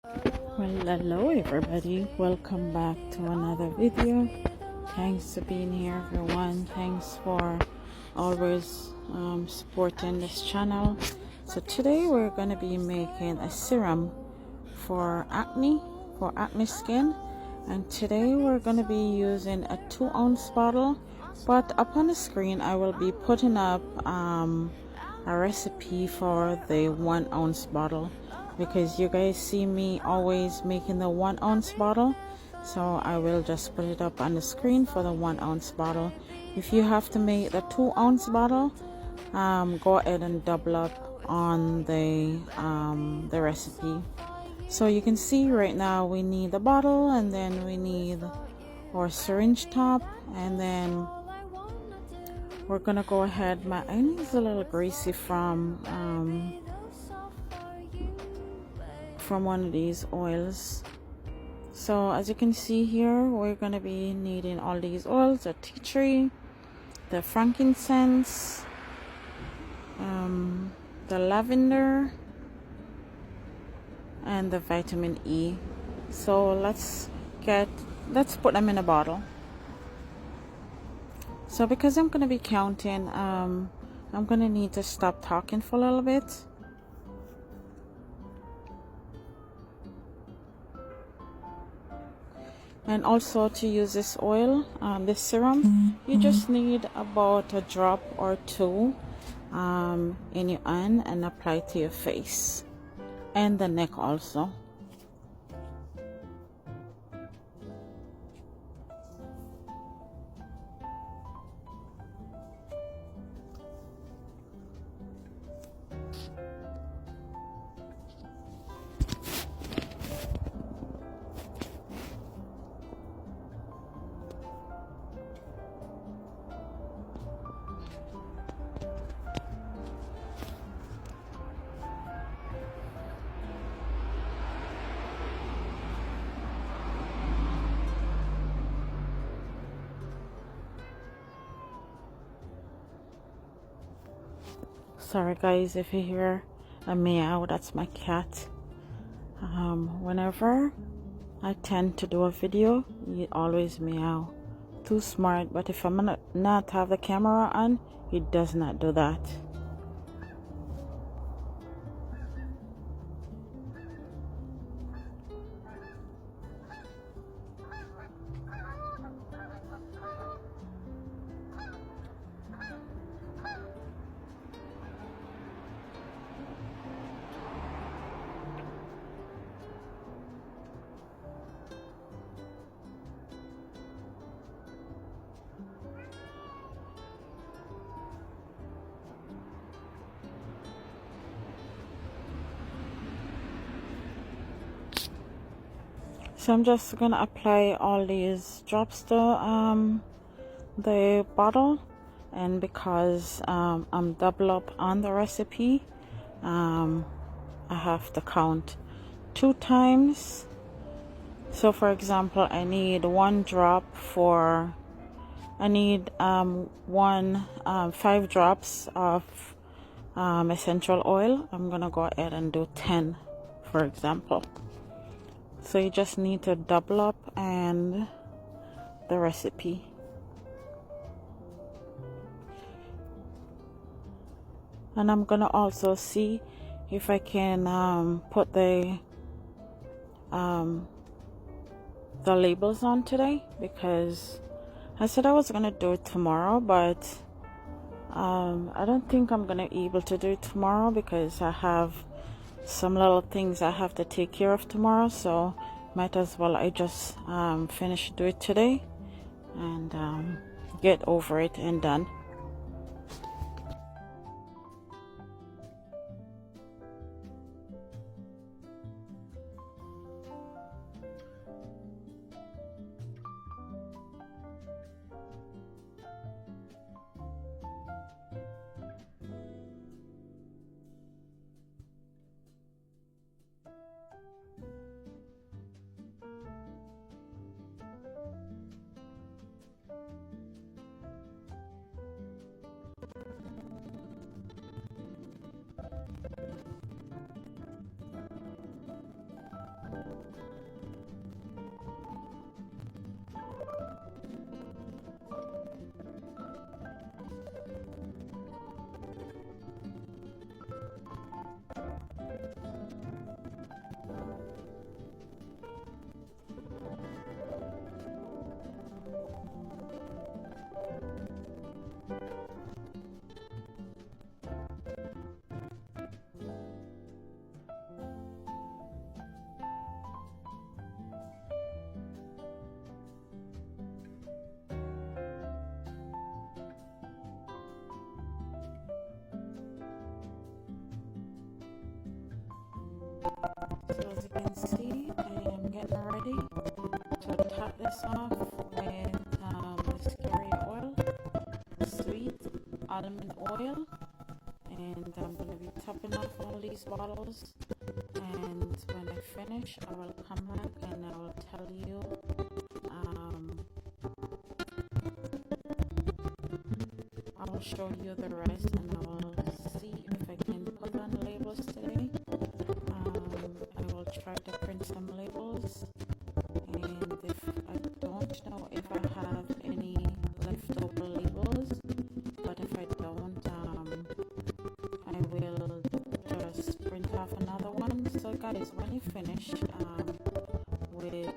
Well, hello everybody, welcome back to another video. Thanks for being here, everyone. Thanks for always supporting this channel. So today we're going to be making a serum for acne skin, and today we're going to be using a 2-ounce bottle, but up on the screen I will be putting up a recipe for the 1-ounce bottle, because you guys see me always making the 1-ounce bottle, so I will just put it up on the screen for the 1-ounce bottle. If you have to make the 2-ounce bottle, go ahead and double up on the recipe. So you can see right now we need the bottle, and then we need our syringe top, and then we're gonna go ahead. My eye is a little greasy from one of these oils. So as you can see here, we're going to be needing all these oils: the tea tree, the frankincense, the lavender, and the vitamin E. So let's put them in a bottle. So because I'm going to be counting, I'm going to need to stop talking for a little bit. And also, to use this oil, this serum, you just need about a drop or two in your hand and apply to your face and the neck also. Sorry guys if you hear a meow, that's my cat. Whenever I tend to do a video, he always meow. Too smart, but if I'm not have the camera on, he does not do that. So I'm just gonna apply all these drops to the bottle, and because I'm double up on the recipe, I have to count 2 times. So for example, I need 1 drop for, I need 5 drops of essential oil. I'm gonna go ahead and do 10, for example. So you just need to double up and the recipe. And I'm gonna also see if I can put the labels on today, because I said I was gonna do it tomorrow, but I don't think I'm gonna be able to do it tomorrow because I have some little things I have to take care of tomorrow. So might as well I just finish do it today and get over it and done. as you can see, I am getting ready to top this off with this carrier oil, sweet almond oil, and I'm going to be topping off all these bottles. And when I finish, I will come back and I will tell you I will show you the rest, and I will see if I can put on labels today. I will try to print some labels, and if I don't know if I have any leftover labels, but if I don't, I will just print off another one. So guys, when you finish with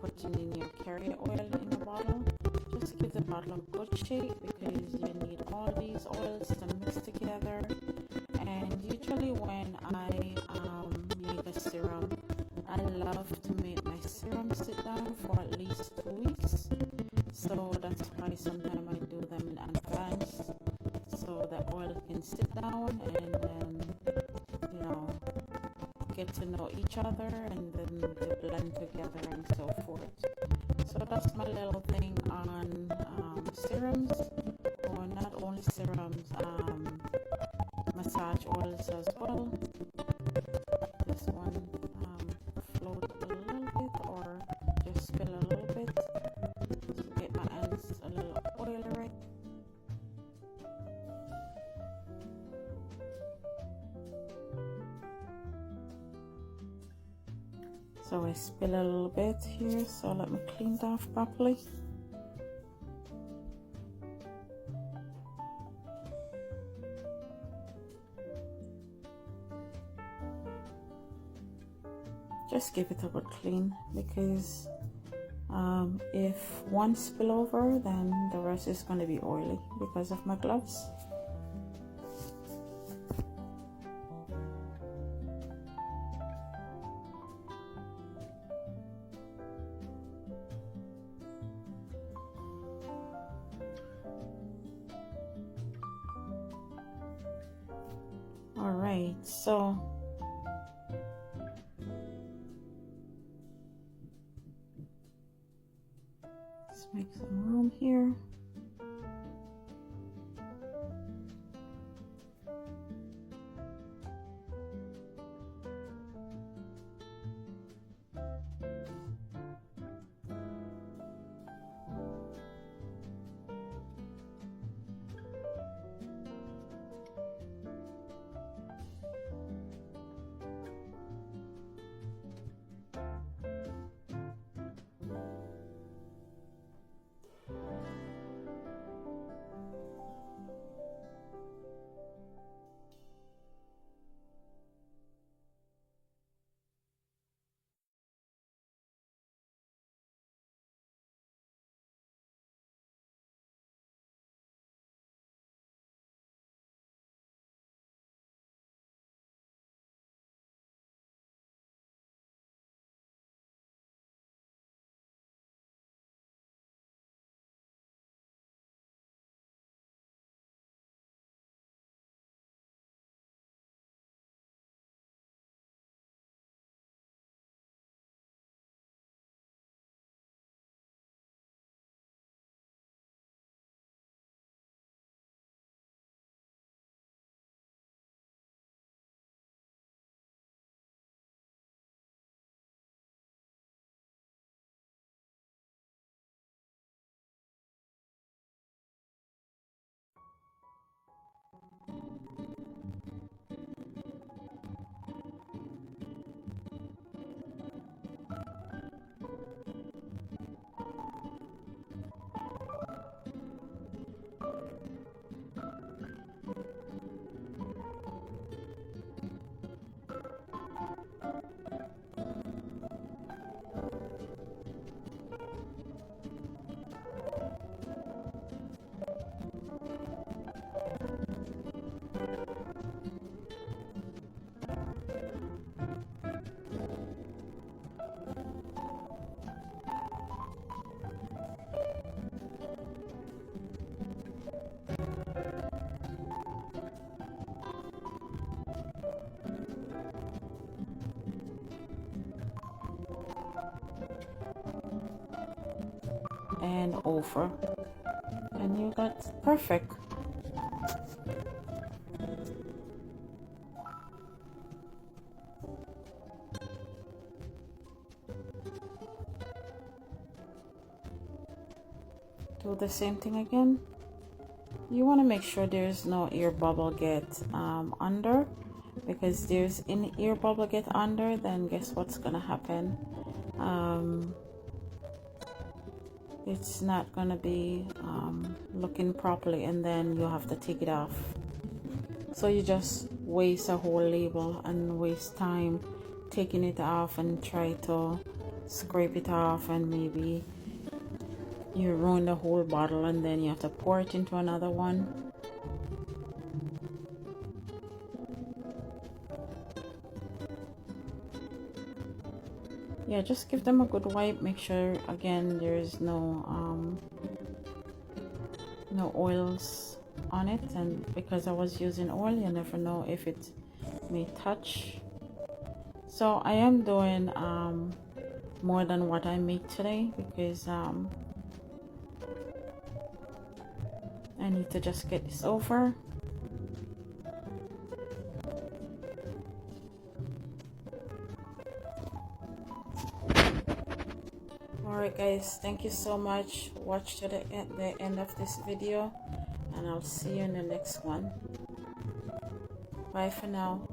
putting in your carrier oil in the bottle, just give the bottle a good shake, because you need all these oils to mix together. And usually when I make a serum, I love to make my serum sit down for at least 2 weeks. So that's why sometimes I do them in advance, so the oil can sit down and then, you know, get to know each other, and then they blend together and so forth. So that's my little thing on serums, or not only serums, massage oils as well. This one float a little bit, or just spill a little bit to get my hands a little oily. So I spill a little bit here, so let me clean it off properly. Just give it a good clean, because if one spill over, then the rest is going to be oily because of my gloves. All right, so let's make some room here. and over, and you got perfect. Do the same thing again. You want to make sure there's no ear bubble get under, because there's an ear bubble get under, then guess what's gonna happen? It's not gonna be looking properly, and then you have to take it off. So you just waste a whole label and waste time taking it off and try to scrape it off, and maybe you ruin the whole bottle, and then you have to pour it into another one. Yeah, just give them a good wipe. Make sure again there's no oils on it, and because I was using oil, you never know if it may touch. So I am doing more than what I made today, because I need to just get this over. Alright guys, thank you so much. Watch to the end of this video, and I'll see you in the next one. Bye for now.